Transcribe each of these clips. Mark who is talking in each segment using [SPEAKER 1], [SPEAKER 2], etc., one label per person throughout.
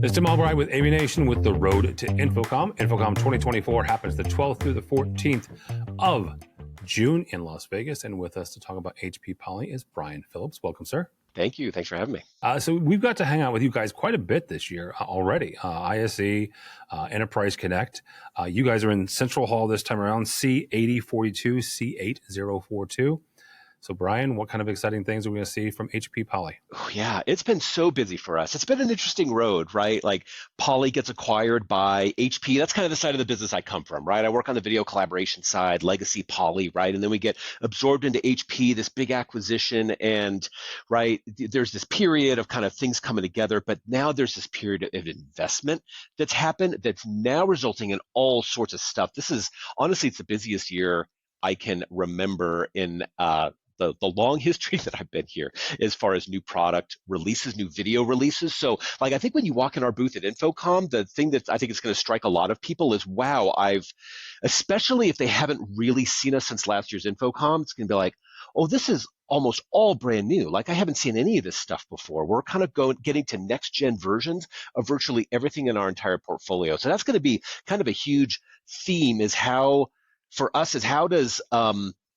[SPEAKER 1] It's Tim Albright with AVNation with the road to InfoComm. InfoComm 2024 happens the 12th through the 14th of June in Las Vegas. And with us to talk about HP Poly is Brian Phillips. Welcome, sir.
[SPEAKER 2] Thank you. Thanks for having me.
[SPEAKER 1] So we've got to hang out with you guys quite a bit this year already. ISE, Enterprise Connect. You guys are in Central Hall this time around, C8042, C8042. So, Brian, what kind of exciting things are we going to see from HP Poly?
[SPEAKER 2] Oh, yeah, it's been so busy for us. It's been an interesting road, right? Like Poly gets acquired by HP. That's kind of the side of the business I come from, right? I work on the video collaboration side, legacy Poly, right? And then we get absorbed into HP, this big acquisition, and right, there's this period of kind of things coming together, but now there's this period of investment that's happened that's now resulting in all sorts of stuff. This is, honestly, it's the busiest year I can remember in the long history that I've been here as far as new product releases, new video releases. So like, I think when you walk in our booth at InfoComm, the thing that I think is going to strike a lot of people is, wow, especially if they haven't really seen us since last year's InfoComm, it's going to be like, oh, this is almost all brand new. Like I haven't seen any of this stuff before. We're kind of getting to next gen versions of virtually everything in our entire portfolio. So that's going to be kind of a huge theme is how does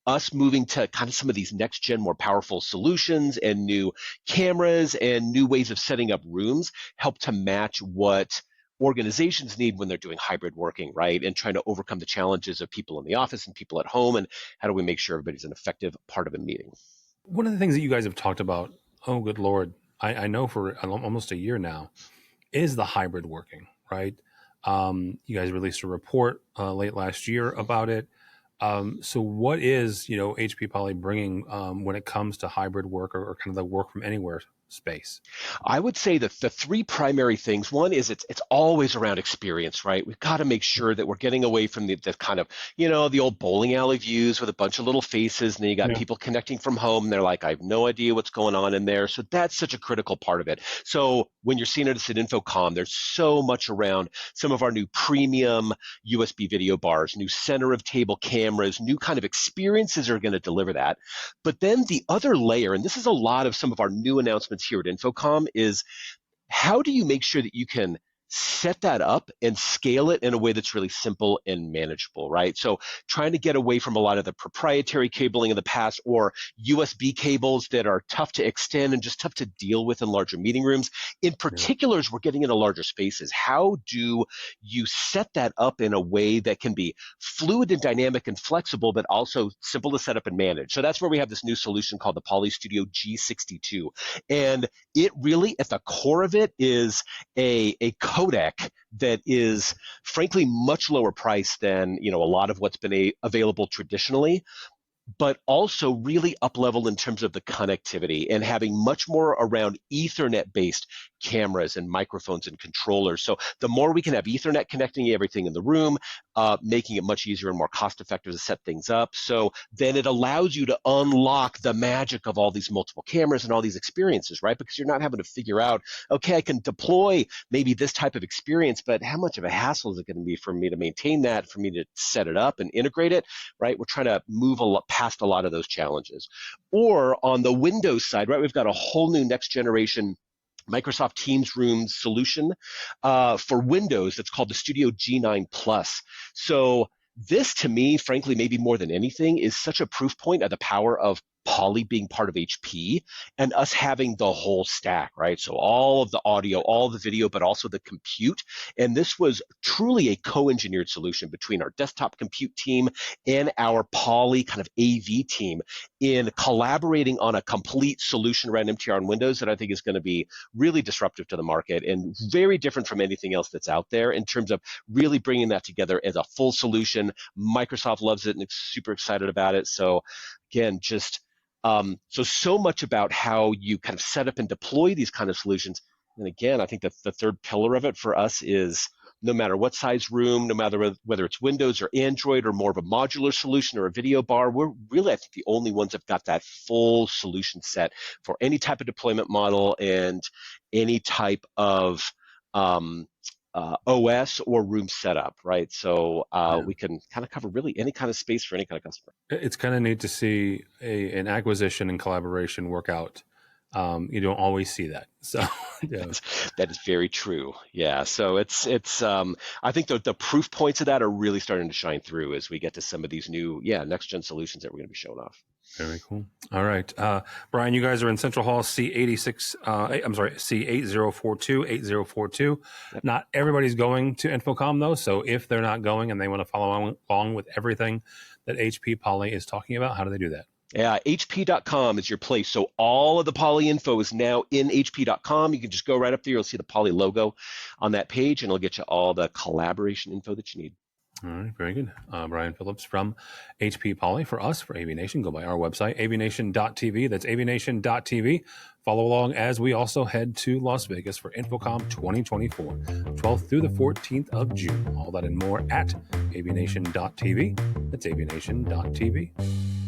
[SPEAKER 2] us moving to kind of some of these next gen, more powerful solutions and new cameras and new ways of setting up rooms help to match what organizations need when they're doing hybrid working, right? And trying to overcome the challenges of people in the office and people at home. And how do we make sure everybody's an effective part of a meeting?
[SPEAKER 1] One of the things that you guys have talked about, oh, good Lord, I know for almost a year now, is the hybrid working, right? You guys released a report late last year about it. So what is, HP Poly bringing when it comes to hybrid work or kind of the work from anywhere space?
[SPEAKER 2] I would say that the three primary things, one is it's always around experience, right? We've got to make sure that we're getting away from the kind of, the old bowling alley views with a bunch of little faces, and then you got people connecting from home, and they're like, I have no idea what's going on in there. So that's such a critical part of it. So when you're seeing us at InfoComm, there's so much around some of our new premium USB video bars, new center of table cameras, new kind of experiences are going to deliver that. But then the other layer, and this is a lot of some of our new announcements here at InfoComm, is how do you make sure that you can set that up and scale it in a way that's really simple and manageable, right? So trying to get away from a lot of the proprietary cabling in the past or USB cables that are tough to extend and just tough to deal with in larger meeting rooms. In particular, as we're getting into larger spaces, how do you set that up in a way that can be fluid and dynamic and flexible, but also simple to set up and manage? So that's where we have this new solution called the Poly Studio G62. And it really, at the core of it, is a codec that is frankly much lower priced than a lot of what's been available traditionally, but also really up level in terms of the connectivity and having much more around Ethernet based cameras and microphones and controllers. So the more we can have Ethernet connecting everything in the room, making it much easier and more cost effective to set things up. So then it allows you to unlock the magic of all these multiple cameras and all these experiences, right? Because you're not having to figure out, okay, I can deploy maybe this type of experience, but how much of a hassle is it going to be for me to maintain that, for me to set it up and integrate it, right? We're trying to move past a lot of those challenges. Or on the Windows side, right, we've got a whole new next generation Microsoft Teams Room solution for Windows that's called the Studio G9 Plus. So this, to me, frankly, maybe more than anything, is such a proof point of the power of Poly being part of HP and us having the whole stack, right? So all of the audio, all of the video, but also the compute. And this was truly a co-engineered solution between our desktop compute team and our Poly kind of AV team in collaborating on a complete solution around MTR on Windows that I think is going to be really disruptive to the market and very different from anything else that's out there in terms of really bringing that together as a full solution. Microsoft loves it and is super excited about it. So again, just so much about how you kind of set up and deploy these kind of solutions. And again, I think that the third pillar of it for us is no matter what size room, no matter whether it's Windows or Android or more of a modular solution or a video bar, we're really, I think, the only ones that got that full solution set for any type of deployment model and any type of OS or room setup, right? So we can kind of cover really any kind of space for any kind of customer.
[SPEAKER 1] It's kind of neat to see an acquisition and collaboration work out You don't always see that. So yeah,
[SPEAKER 2] That is very true. Yeah. So I think the proof points of that are really starting to shine through as we get to some of these new, next gen solutions that we're going to be showing off.
[SPEAKER 1] very cool. All right, Brian, you guys are in Central Hall C86. I'm sorry, C8042.
[SPEAKER 2] Yep.
[SPEAKER 1] Not everybody's going to InfoComm though, so if they're not going and they want to follow along with everything that HP Poly is talking about, how do they do that?
[SPEAKER 2] Yeah, hp.com is your place. So all of the Poly info is now in hp.com. You can just go right up there. You'll see the Poly logo on that page, and it'll get you all the collaboration info that you need.
[SPEAKER 1] All right, very good. Brian Phillips from HP Poly. For us, for AVNation, go by our website, avnation.tv. That's avnation.tv. Follow along as we also head to Las Vegas for InfoComm 2024, 12th through the 14th of June. All that and more at avnation.tv. That's avnation.tv.